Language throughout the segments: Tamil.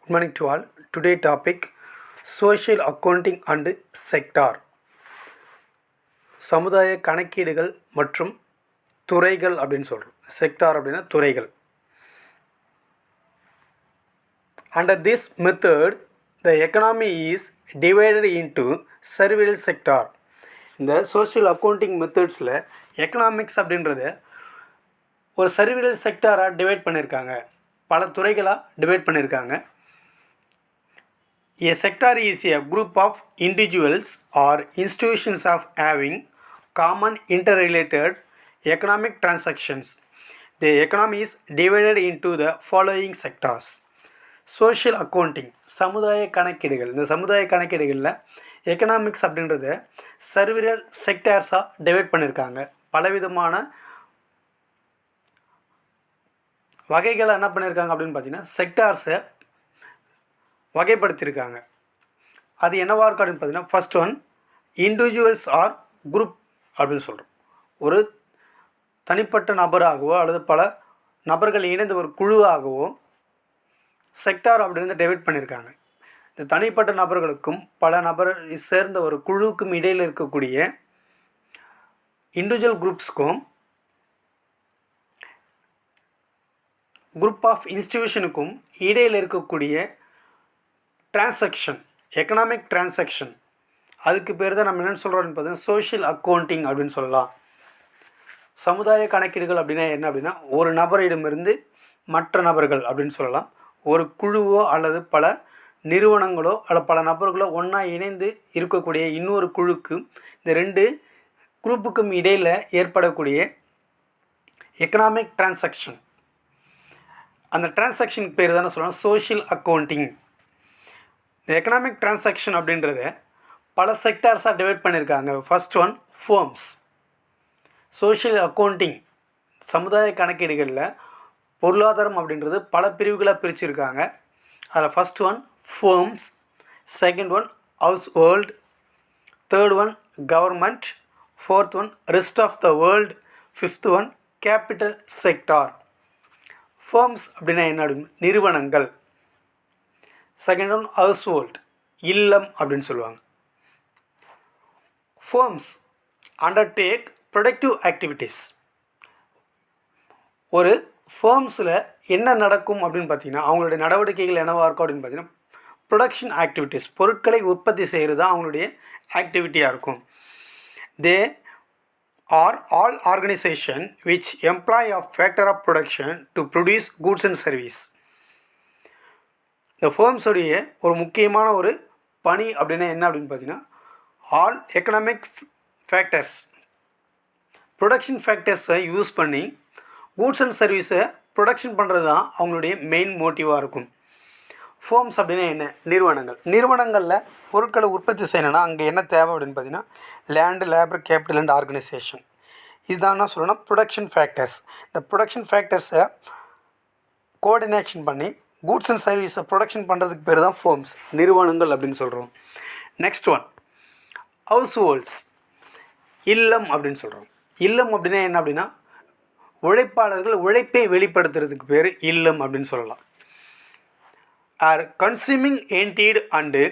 Good morning to all. Today topic social accounting and sector. சமுதாய கணக்கீடுகள் மற்றும் துறைகள் அப்படின்னு சொல்கிறோம். செக்டார் அப்படின்னா துறைகள். Under this method, the economy is divided into several sector. இந்த சோஷியல் அக்கௌண்டிங் மெத்தட்ஸில் எக்கனாமிக்ஸ் அப்படின்றத ஒரு சர்வியல் செக்டாராக டிவைட் பண்ணியிருக்காங்க, பல துறைகளாக டிவைட் பண்ணியிருக்காங்க. A sector is a group of individuals or institutions of having common interrelated economic transactions. The economy is divided into the following sectors. Social accounting, சமுதாய கணக்கீடுகள். இந்த சமுதாய கணக்கீடுகளில் எக்கனாமிக்ஸ் அப்படின்றத சர்வியல் செக்டார்ஸாக டிவைட் பண்ணியிருக்காங்க. பலவிதமான வகைகளை என்ன பண்ணியிருக்காங்க அப்படின்னு பார்த்தீங்கன்னா செக்டார்ஸை வகைப்படுத்தியிருக்காங்க. அது என்னவா இருக்கும் அப்படின்னு பார்த்தீங்கன்னா, first one individuals or group அப்படின்னு சொல்கிறோம். ஒரு தனிப்பட்ட நபராகவோ அல்லது பல நபர்கள் இணைந்த ஒரு குழுவாகவோ செக்டார் அப்படின்னு டிவைட் பண்ணியிருக்காங்க. இந்த தனிப்பட்ட நபர்களுக்கும் பல நபர் சேர்ந்த ஒரு குழுவுக்கும் இடையில் இருக்கக்கூடிய இண்டிவிஜுவல் குரூப்ஸ்க்கும் குரூப் ஆஃப் இன்ஸ்டிடியூஷனுக்கும் இடையில் இருக்கக்கூடிய டிரான்சாக்ஷன், எக்கனாமிக் டிரான்சாக்ஷன், அதுக்கு பேர் தான் நம்ம என்னென்னு சொல்கிறோம்னு பார்த்தீங்கன்னா சோஷியல் அக்கௌண்டிங் அப்படின்னு சொல்லலாம். சமுதாய கணக்கீடுகள் அப்படின்னா என்ன அப்படின்னா, ஒரு நபரிடமிருந்து மற்ற நபர்கள் அப்படின்னு சொல்லலாம். ஒரு குழுவோ அல்லது பல நிறுவனங்களோ அல்லது பல நபர்களோ ஒன்றா இணைந்து இருக்கக்கூடிய இன்னொரு குழுக்கு, இந்த ரெண்டு குரூப்புக்கும் இடையில் ஏற்படக்கூடிய எக்கனாமிக் டிரான்சாக்ஷன், அந்த டிரான்சாக்ஷனுக்கு பேர் தானே சொல்லலாம் சோஷியல் அக்கௌண்டிங். இந்த எக்கனாமிக் டிரான்சாக்ஷன் அப்படின்றத பல செக்டார்ஸாக டிவைட் பண்ணியிருக்காங்க. First one firms. Social accounting சமுதாய கணக்கீடுகளில் பொருளாதாரம் அப்படின்றது பல பிரிவுகளாக பிரிச்சுருக்காங்க. அதில் first one firms, second one household, third one government, fourth one rest of the world, fifth one capital sector. Firms அப்படின்னா என்ன அப்படின்னு நிறுவனங்கள். செகண்ட் ஒன் ஹவுஸ் ஹோல்ட், இல்லம் அப்படின்னு சொல்லுவாங்க. Firms undertake productive activities. ஒரு ஃபேர்ம்ஸில் என்ன நடக்கும் அப்படின்னு பார்த்தீங்கன்னா, அவங்களுடைய நடவடிக்கைகள் என்னவாக இருக்கும் அப்படின்னு பார்த்தீங்கன்னா ப்ரொடக்ஷன் ஆக்டிவிட்டீஸ், பொருட்களை உற்பத்தி செய்கிறது தான் அவங்களுடைய ஆக்டிவிட்டியாக இருக்கும். They are all organisation which employ of factor of production to produce goods and service. இந்த ஃபேர்ம்ஸுடைய ஒரு முக்கியமான ஒரு பணி அப்படின்னா என்ன அப்படின்னு பார்த்தீங்கன்னா, ஆல் எக்கனாமிக் ஃபேக்டர்ஸ், ப்ரொடக்ஷன் ஃபேக்டர்ஸை யூஸ் பண்ணி கூட்ஸ் அண்ட் சர்வீஸை ப்ரொடக்ஷன் பண்ணுறது தான் அவங்களுடைய மெயின் மோட்டிவாக இருக்கும். ஃபேர்ம்ஸ் அப்படின்னா என்ன நிறுவனங்கள். நிறுவனங்களில் பொருட்களை உற்பத்தி செய்யணும்னா அங்கே என்ன தேவை அப்படின்னு பார்த்தீங்கன்னா land, labour, capital and organisation. இதுதான் என்ன சொல்லணும்னா ப்ரொடக்ஷன் ஃபேக்டர்ஸ். இந்த ப்ரொடக்ஷன் ஃபேக்டர்ஸை கோஆர்டினேஷன் பண்ணி கூட்ஸ் அண்ட் சர்வீஸை ப்ரொடக்ஷன் பண்ணுறதுக்கு பேர் தான் ஃபேர்ம்ஸ், நிறுவனங்கள் அப்படின்னு சொல்கிறோம். நெக்ஸ்ட் ஒன் ஹவுஸ் ஹோல்ட்ஸ், இல்லம் அப்படின்னு சொல்கிறோம். இல்லம் அப்படின்னா என்ன அப்படின்னா உழைப்பாளர்கள் உழைப்பை வெளிப்படுத்துறதுக்கு பேர் இல்லம் அப்படின்னு சொல்லலாம். Are consuming entity and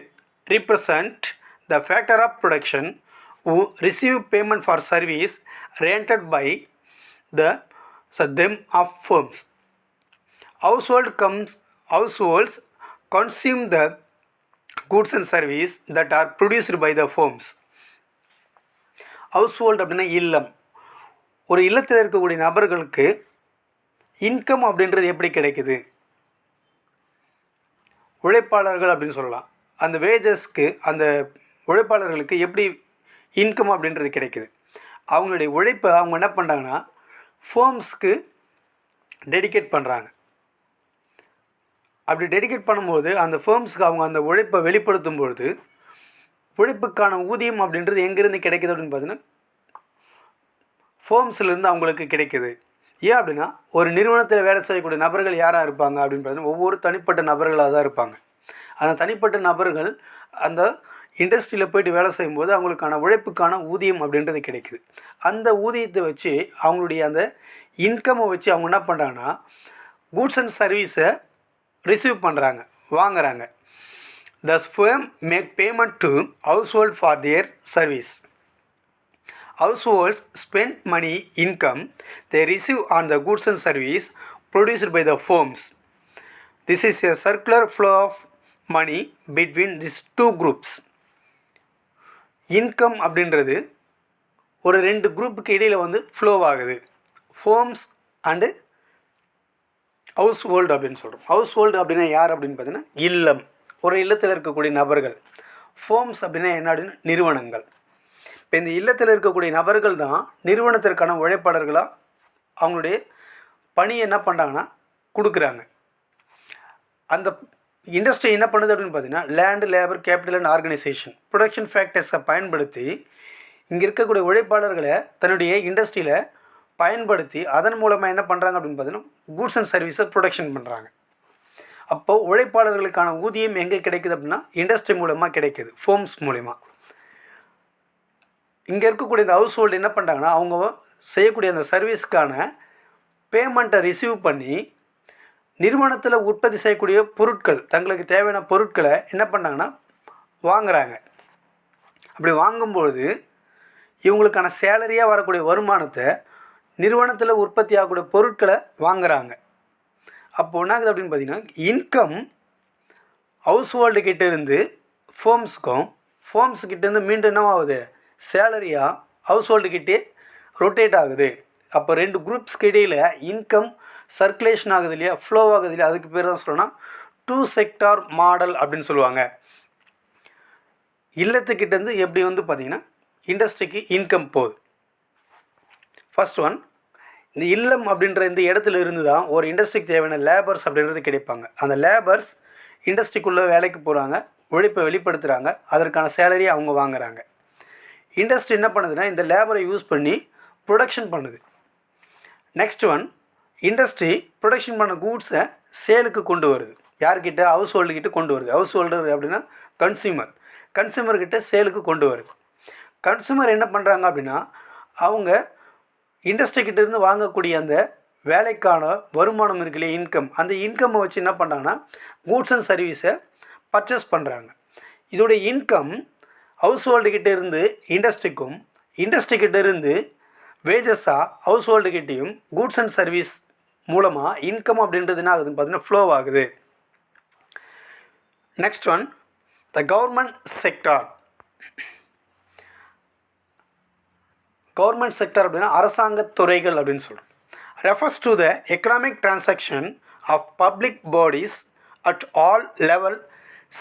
represent the factor of production who receive payment for service rendered by them of firms. Households consume the goods and service that are produced by the firms. Household அப்படின்னா இல்லம். ஒரு இல்லத்தில் இருக்கக்கூடிய நபர்களுக்கு இன்கம் அப்படின்றது எப்படி கிடைக்குது, உழைப்பாளர்கள் அப்படின்னு சொல்லலாம். அந்த வேஜஸ்க்கு அந்த உழைப்பாளர்களுக்கு எப்படி இன்கம் அப்படின்றது கிடைக்குது. அவங்களுடைய உழைப்பை அவங்க என்ன பண்ணுறாங்கன்னா ஃபேர்ம்ஸ்க்கு டெடிகேட் பண்ணுறாங்க. அப்படி டெடிகேட் பண்ணும்போது அந்த ஃபேர்ம்ஸ்க்கு அவங்க அந்த உழைப்பை வெளிப்படுத்தும் பொழுது உழைப்புக்கான ஊதியம் அப்படின்றது எங்கேருந்து கிடைக்குது அப்படின்னு பார்த்தீங்கன்னா ஃபேர்ம்ஸ்லேருந்து அவங்களுக்கு கிடைக்குது. ஏன் அப்படின்னா ஒரு நிறுவனத்தில் வேலை செய்யக்கூடிய நபர்கள் யாராக இருப்பாங்க அப்படின்னு பார்த்தீங்கன்னா ஒவ்வொரு தனிப்பட்ட நபர்களாக தான் இருப்பாங்க. அந்த தனிப்பட்ட நபர்கள் அந்த இண்டஸ்ட்ரியில் போய்ட்டு வேலை செய்யும்போது அவங்களுக்கான உழைப்புக்கான ஊதியம் அப்படின்றது கிடைக்குது. அந்த ஊதியத்தை வச்சு அவங்களுடைய அந்த இன்கம்மை வச்சு அவங்க என்ன பண்ணுறாங்கன்னா கூட்ஸ் அண்ட் சர்வீஸை ரிசீவ் பண்ணுறாங்க, வாங்குறாங்க. Thus firm make payment to household for their service. Households spend money income they receive on the goods and service produced by the firms. This is a circular flow of money between these two groups. Income அப்படின்றது ஒரு ரெண்டு குரூப்புக்கு இடையில் வந்து ஃப்ளோ ஆகுது. ஃபோம்ஸ் அண்டு ஹவுஸ் ஹோல்டு அப்படின்னு சொல்கிறோம். ஹவுஸ் ஹோல்டு அப்படின்னா யார் அப்படின்னு பார்த்தீங்கன்னா இல்லம், ஒரு இல்லத்தில் இருக்கக்கூடிய நபர்கள். ஃபோம்ஸ் அப்படின்னா என்ன அப்படின்னு நிறுவனங்கள். இப்போ இந்த இல்லத்தில் இருக்கக்கூடிய நபர்கள் தான் நிறுவனத்திற்கான உழைப்பாளர்களாக அவங்களுடைய பணியை என்ன பண்ணுறாங்கன்னா கொடுக்குறாங்க. அந்த இண்டஸ்ட்ரி என்ன பண்ணுது அப்படின்னு பார்த்தீங்கன்னா land, labour, capital and organisation production ஃபேக்டர்ஸை பயன்படுத்தி இங்கே இருக்கக்கூடிய உழைப்பாளர்களை தன்னுடைய இண்டஸ்ட்ரியில் பயன்படுத்தி அதன் மூலமாக என்ன பண்ணுறாங்க அப்படின்னு பார்த்தீங்கன்னா கூட்ஸ் அண்ட் சர்வீஸை ப்ரொடக்ஷன் பண்ணுறாங்க. அப்போது உழைப்பாளர்களுக்கான ஊதியம் எங்கே கிடைக்குது அப்படின்னா இண்டஸ்ட்ரி மூலமாக கிடைக்குது, ஃபோம்ஸ் மூலமா. இங்கே இருக்கக்கூடிய இந்த ஹவுஸ் ஹோல்டு என்ன பண்ணுறாங்கன்னா அவங்க செய்யக்கூடிய அந்த சர்வீஸ்க்கான பேமெண்ட்டை ரிசீவ் பண்ணி நிறுவனத்தில் உற்பத்தி செய்யக்கூடிய பொருட்கள், தங்களுக்கு தேவையான பொருட்களை என்ன பண்ணாங்கன்னா வாங்குகிறாங்க. அப்படி வாங்கும்பொழுது இவங்களுக்கான சேலரியாக வரக்கூடிய வருமானத்தை நிறுவனத்தில் உற்பத்தி ஆகக்கூடிய பொருட்களை வாங்குகிறாங்க. அப்போ என்ன ஆகுது அப்படின்னு பார்த்தீங்கன்னா இன்கம் ஹவுஸ் ஹோல்டு கிட்டேருந்து ஃபோம்ஸுக்கும், ஃபோம்ஸுக்கிட்டேருந்து மீண்டும் என்ன ஆகுது சேலரியாக ஹவுஸ் ஹோல்டுக்கிட்டே ரொட்டேட் ஆகுது. அப்போ ரெண்டு குரூப்ஸ்க்கு இடையில் இன்கம் சர்க்குலேஷன் ஆகுது இல்லையா, ஃப்ளோ ஆகுது இல்லையா, அதுக்கு பேர் தான் சொல்லணும்னா டூ செக்டார் மாடல் அப்படின்னு சொல்லுவாங்க. இல்லத்துக்கிட்டேருந்து எப்படி வந்து பார்த்திங்கன்னா இண்டஸ்ட்ரிக்கு இன்கம் போகுது. ஃபர்ஸ்ட் ஒன், இந்த இல்லம் அப்படின்ற இந்த இடத்துல இருந்து தான் ஒரு இண்டஸ்ட்ரிக்கு தேவையான லேபர்ஸ் அப்படின்றது கிடைப்பாங்க. அந்த லேபர்ஸ் இண்டஸ்ட்ரிக்குள்ளே வேலைக்கு போகிறாங்க, உழைப்பை வெளிப்படுத்துகிறாங்க, அதற்கான சேலரியை அவங்க வாங்குகிறாங்க. இண்டஸ்ட்ரி என்ன பண்ணுதுன்னா இந்த லேபரை யூஸ் பண்ணி ப்ரொடக்ஷன் பண்ணுது. நெக்ஸ்ட் ஒன், இண்டஸ்ட்ரி ப்ரொடக்ஷன் பண்ண கூட்ஸை சேலுக்கு கொண்டு வருது. யார்கிட்ட? ஹவுஸ் ஹோல்டுக்கிட்ட கொண்டு வருது. ஹவுஸ் ஹோல்டர் அப்படின்னா கன்சியூமர், கன்சியூமர்கிட்ட சேலுக்கு கொண்டு வருது. கன்சியூமர் என்ன பண்ணுறாங்க அப்படின்னா அவங்க இண்டஸ்ட்ரிக்கிட்டேருந்து வாங்கக்கூடிய அந்த வேலைக்கான வருமானம் இருக்குல்லையே இன்கம், அந்த இன்கம்மை வச்சு என்ன பண்ணுறாங்கன்னா கூட்ஸ் அண்ட் சர்வீஸை பர்ச்சேஸ் பண்ணுறாங்க. இதோடைய இன்கம் ஹவுஸ் ஹோல்டுக்கிட்ட இருந்து இண்டஸ்ட்ரிக்கும், இண்டஸ்ட்ரிக்கிட்ட இருந்து வேஜஸாக ஹவுஸ் ஹோல்டுக்கிட்டேயும் கூட்ஸ் அண்ட் சர்வீஸ் மூலமாக இன்கம் அப்படின்றது என்ன ஆகுதுன்னு பார்த்தீங்கன்னா ஃப்ளோ ஆகுது. Next one, the government sector. Government sector அப்படின்னா அரசாங்க துறைகள் அப்படின்னு சொல்கிறோம். Refers to the economic transaction of public bodies at all level,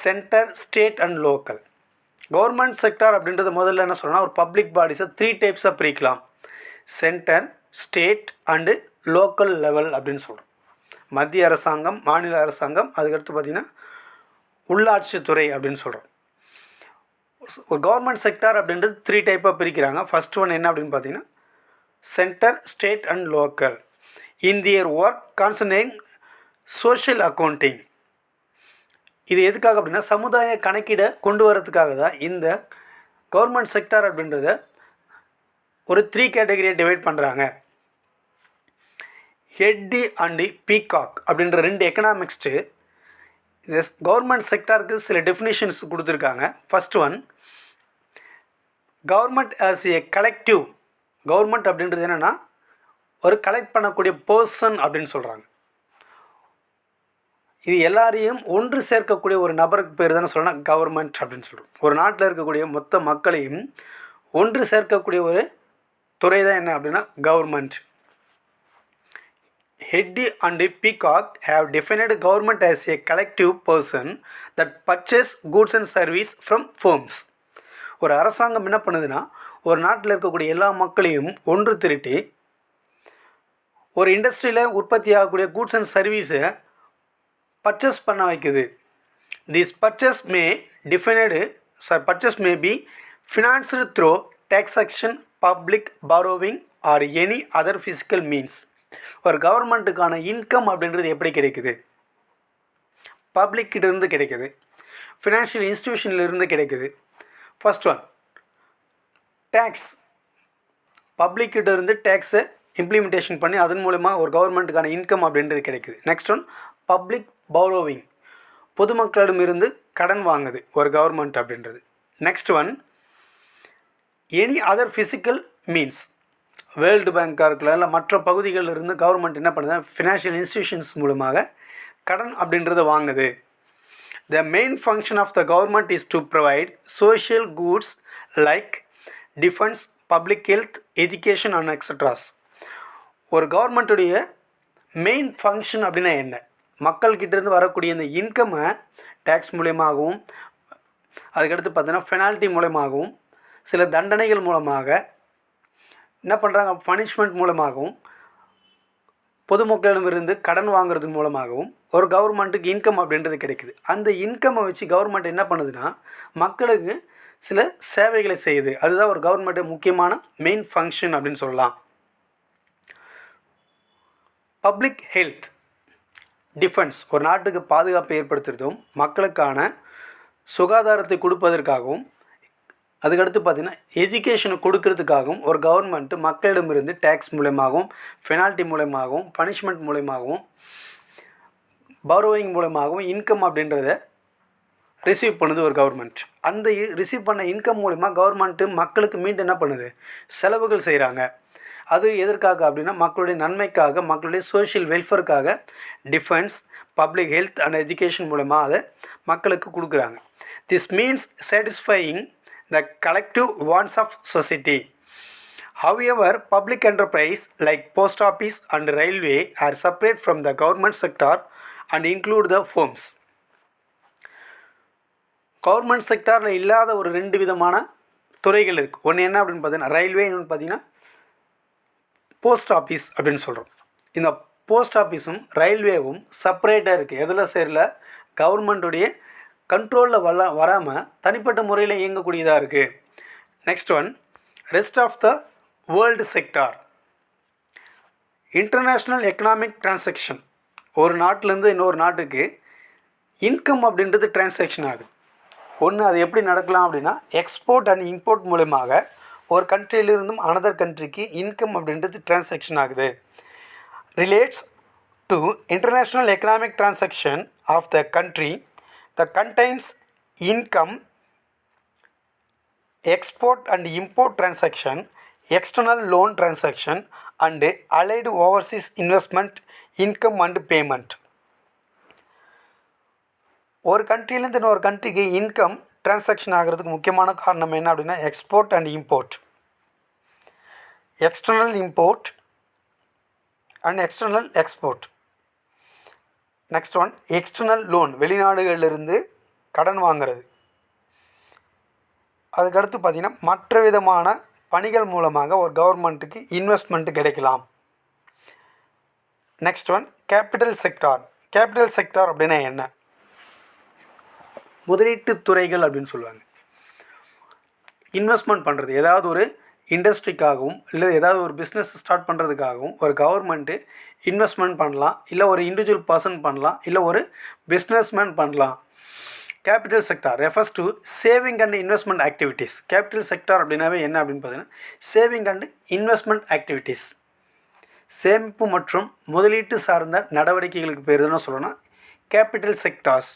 centre, state and local. Government sector அப்படின்றது முதல்ல என்ன சொல்லணும்னா ஒரு பப்ளிக் பாடிஸை 3 டைப்ஸாக பிரிக்கலாம். Centre, state and local level அப்படின்னு சொல்கிறோம். மத்திய அரசாங்கம், மாநில அரசாங்கம், அதுக்கடுத்து பார்த்திங்கன்னா உள்ளாட்சித்துறை அப்படின்னு சொல்கிறோம். ஒரு கவர்மெண்ட் செக்டார் அப்படின்றது 3 டைப்பாக பிரிக்கிறாங்க. ஃபர்ஸ்ட் ஒன் என்ன அப்படின்னு பார்த்தீங்கன்னா centre, state and local. In their work concentrate social accounting. இது எதுக்காக அப்படின்னா சமுதாய கணக்கீட கொண்டு வரதுக்காக தான் இந்த கவர்மெண்ட் செக்டார் அப்படின்றத ஒரு 3 கேட்டகரியை டிவைட் பண்ணுறாங்க. ஹெட்டி அண்டு பீகாக் அப்படின்ற 2 எக்கனாமிக்ஸ்ட்டு இந்த கவர்மெண்ட் செக்டாருக்கு சில டெஃபினிஷன்ஸ் கொடுத்துருக்காங்க. First one, government as a collective. Government அப்படின்றது என்னென்னா ஒரு கலெக்ட் பண்ணக்கூடிய பர்சன் அப்படின்னு சொல்கிறாங்க. இது எல்லாரையும் ஒன்று சேர்க்கக்கூடிய ஒரு நபருக்கு பேர் தானே சொல்லணும் கவர்மெண்ட் அப்படின்னு சொல்கிறோம். ஒரு நாட்டில் இருக்கக்கூடிய மொத்த மக்களையும் ஒன்று சேர்க்கக்கூடிய ஒரு துறை தான் என்ன அப்படின்னா government. Hetty and Peacock have defined government as a collective person that purchase goods and service from firms. ஒரு அரசாங்கம் என்ன பண்ணுதுன்னா ஒரு நாட்டில் இருக்கக்கூடிய எல்லா மக்களையும் ஒன்று திரட்டி ஒரு இண்டஸ்ட்ரியில் உற்பத்தி ஆகக்கூடிய கூட்ஸ் அண்ட் சர்வீஸை பர்ச்சேஸ் பண்ண வைக்குது. This purchase may be financed through taxation, public borrowing or any other physical means. ஒரு கவர்மெண்ட்டுக்கான இன்கம் அப்படின்றது எப்படி கிடைக்குது? பப்ளிக்கிட்டேருந்து கிடைக்குது, ஃபினான்ஷியல் இன்ஸ்டிடியூஷன்லேருந்து கிடைக்குது. First one tax. பப்ளிக்கிட்டேருந்து டேக்ஸை இம்ப்ளிமெண்டேஷன் பண்ணி அதன் மூலமா ஒரு கவர்மெண்ட்டுக்கான இன்கம் அப்படின்றது கிடைக்குது. Next one public borrowing. பொதுமக்களிடமிருந்து கடன் வாங்குது ஒரு கவர்மெண்ட் அப்படின்றது. Next one, any other physical means. World பேங்காக இருக்கலாம், இல்லை மற்ற பகுதிகளில் இருந்து கவர்மெண்ட் என்ன பண்ணுது, ஃபினான்ஷியல் இன்ஸ்டிடியூஷன்ஸ் மூலமாக கடன் அப்படின்றத வாங்குது. The main function of the government is to provide social goods like defence, public health, education and extras. ஒரு கவர்மெண்ட்டுடைய மெயின் ஃபங்க்ஷன் அப்படின்னா என்ன? மக்கள்கிட்டேருந்து வரக்கூடிய இந்த இன்கம்மை டேக்ஸ் மூலயமாகவும், அதுக்கடுத்து பார்த்தீங்கன்னா பெனால்ட்டி மூலமாகவும், சில தண்டனைகள் மூலமாக என்ன பண்ணுறாங்க, பனிஷ்மெண்ட் மூலமாகவும், பொதுமக்களிடமிருந்து கடன் வாங்குறது மூலமாகவும் ஒரு கவர்மெண்ட்டுக்கு இன்கம் அப்படின்றது கிடைக்குது. அந்த இன்கம்மை வச்சு கவர்மெண்ட் என்ன பண்ணுதுன்னா மக்களுக்கு சில சேவைகளை செய்யுது. அதுதான் ஒரு கவர்மெண்ட்டு முக்கியமான மெயின் ஃபங்க்ஷன் அப்படின்னு சொல்லலாம். பப்ளிக் ஹெல்த், டிஃபென்ஸ், ஒரு நாட்டுக்கு பாதுகாப்பை ஏற்படுத்துறதும் மக்களுக்கான சுகாதாரத்தை கொடுப்பதற்காகவும், அதுக்கடுத்து பார்த்திங்கன்னா எஜுகேஷனை கொடுக்கறதுக்காகவும் ஒரு கவர்மெண்ட்டு மக்களிடமிருந்து டேக்ஸ் மூலமாகவும், பெனால்ட்டி மூலமாகவும், பனிஷ்மெண்ட் மூலமாகவும், பாரோவிங் மூலமாகவும் இன்கம் அப்படின்றத ரிசீவ் பண்ணுது ஒரு கவர்மெண்ட். அந்த ரிசீவ் பண்ண இன்கம் மூலிமா கவர்மெண்ட்டு மக்களுக்கு மீண்டும் என்ன பண்ணுது, செலவுகள் செய்கிறாங்க. அது எதற்காக அப்படின்னா மக்களுடைய நன்மைக்காக, மக்களுடைய சோஷியல் வெல்ஃபேருக்காக defence, public health and education மூலமாக அதை மக்களுக்கு கொடுக்குறாங்க. This means satisfying the collective wants of society. However, public enterprise like post office and railway are separate from the government sector and include the firms. Government செக்டாரில் இல்லாத ஒரு 2 விதமான துறைகள் இருக்குது. ஒன்று என்ன அப்படின்னு பார்த்தீங்கன்னா ரயில்வே, இன்னொன்று பார்த்தீங்கன்னா போஸ்ட் ஆஃபீஸ் அப்படின்னு சொல்கிறோம். இந்த போஸ்ட் ஆஃபீஸும் ரயில்வேவும் செப்பரேட்டாக இருக்குது. எதில் சேரல, கவர்மெண்ட்டுடைய கண்ட்ரோலில் வராமல் தனிப்பட்ட முறையில் இயங்கக்கூடியதாக இருக்குது. Next one, rest of the world sector. International economic transaction, ஒரு நாட்டிலேருந்து இன்னொரு நாட்டுக்கு இன்கம் அப்படின்றது டிரான்சாக்ஷன் ஆகுது. ஒன்று அது எப்படி நடக்கலாம் அப்படின்னா எக்ஸ்போர்ட் அண்ட் இம்போர்ட் மூலமாக ஒரு கண்ட்ரியிலிருந்தும் அனதர் கண்ட்ரிக்கு இன்கம் அப்படின்றது டிரான்சாக்ஷன் ஆகுது. Relates to international economic transaction of the country that contains income, export and import transaction, external loan transaction and allied overseas investment income and payment. ஒரு கண்ட்ரிலேருந்து இன்னொரு கண்ட்ரிக்கு இன்கம் டிரான்சாக்ஷன் ஆகிறதுக்கு முக்கியமான காரணம் என்ன அப்படின்னா export and import, external import and external export. Next one, external loan, வெளிநாடுகளிலிருந்து கடன் வாங்கிறது. அதுக்கடுத்து பார்த்திங்கன்னா மற்ற விதமான பணிகள் மூலமாக ஒரு கவர்மெண்ட்டுக்கு இன்வெஸ்ட்மெண்ட்டு கிடைக்கலாம். Next one, capital sector. Capital sector அப்படின்னா என்ன? முதலீட்டு துறைகள் அப்படின்னு சொல்லுவாங்க. இன்வெஸ்ட்மெண்ட் பண்ணுறது, ஏதாவது ஒரு இண்டஸ்ட்ரிக்காகவும் இல்லை ஏதாவது ஒரு பிஸ்னஸ் ஸ்டார்ட் பண்ணுறதுக்காகவும் ஒரு கவர்மெண்ட்டு இன்வெஸ்ட்மெண்ட் பண்ணலாம், இல்லை ஒரு இண்டிவிஜுவல் பர்சன் பண்ணலாம், இல்லை ஒரு பிஸ்னஸ்மேன் பண்ணலாம். Capital sector refers to saving and investment activities. Capital sector அப்படின்னாவே என்ன அப்படின்னு பார்த்தீங்கன்னா சேவிங் அண்ட் இன்வெஸ்ட்மெண்ட் ஆக்டிவிட்டீஸ், சேமிப்பு மற்றும் முதலீட்டு சார்ந்த நடவடிக்கைகளுக்கு பேர் என்ன சொல்லணும்னா capital sectors.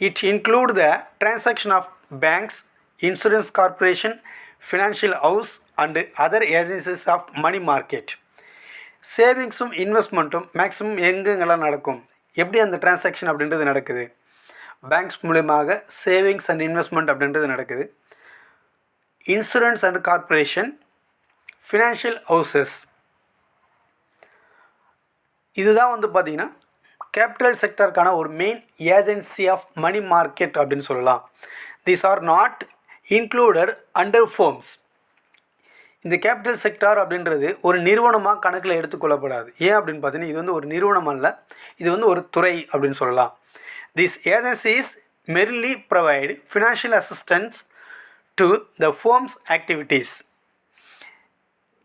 It include the transaction of banks, insurance corporation, financial house and other agencies of money market. சேவிங்ஸும் இன்வெஸ்ட்மெண்ட்டும் மேக்ஸிமம் எங்கெங்கெல்லாம் நடக்கும், எப்படி அந்த டிரான்சாக்ஷன் அப்படின்றது நடக்குது? பேங்க்ஸ் மூலமாக சேவிங்ஸ் அண்ட் இன்வெஸ்ட்மெண்ட் அப்படின்றது நடக்குது. Insurance and corporation, financial houses, இதுதான் பார்த்திங்கன்னா கேபிட்டல் செக்டருக்கான ஒரு main agency of money market அப்படின்னு சொல்லலாம். These are not included under firms. இந்த கேபிட்டல் செக்டார் அப்படின்றது ஒரு நிறுவனமாக கணக்கில் எடுத்துக்கொள்ளப்படாது. ஏன் அப்படின்னு பார்த்தீங்கன்னா இது ஒரு நிறுவனம் அல்ல, இது ஒரு துறை அப்படின்னு சொல்லலாம். This agencies merely provide financial assistance to the firms activities.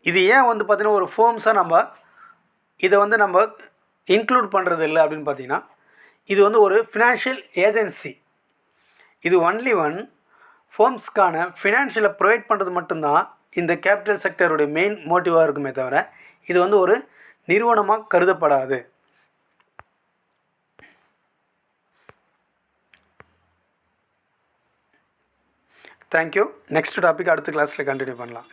இது ஏன் பார்த்தீங்கன்னா ஒரு ஃபோம்ஸாக நம்ம இதை நம்ம இன்க்ளூட் பண்ணுறது இல்லை அப்படின்னு பார்த்தீங்கன்னா இது ஒரு ஃபினான்ஷியல் ஏஜென்சி. இது ஒன்லி ஃபோம்ஸ்க்கான ஃபினான்ஷியலை ப்ரொவைட் பண்ணுறது மட்டும்தான் இந்த கேபிட்டல் செக்டருடைய மெயின் மோட்டிவாக இருக்குமே தவிர இது ஒரு நிறுவனமாக கருதப்படாது. தேங்க்யூ. நெக்ஸ்ட் டாபிக் அடுத்த கிளாஸில் கண்டினியூ பண்ணலாம்.